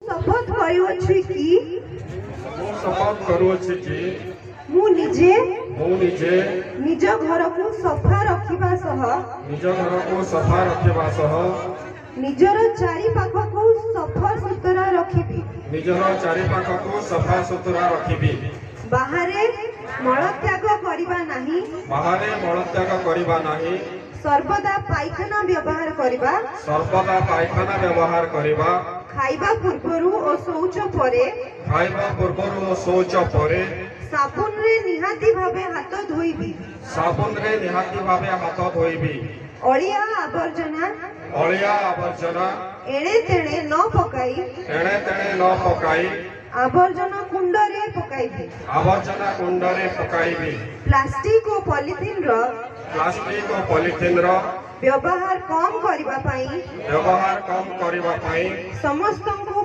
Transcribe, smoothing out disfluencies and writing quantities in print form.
शपथ करुछि कि मु निजे निज घर को सफा रखिबा सह निजर चारि पाख को सफा सुतरा रखिबी बाहरे मलत्याग करिबा नाही सर्वदा पायखाना व्यवहार करिबा खाइबा पूर्वरु ओ शौच परे साबुन रे निहाती भावे हाथ धोइबी अलिया आवर्जना एणे तेणे न पकाई आवर्जना कुंडरे पकाइबी प्लास्टिक और पॉलिथिन रो व्यवहार कम करिबा पई समस्त को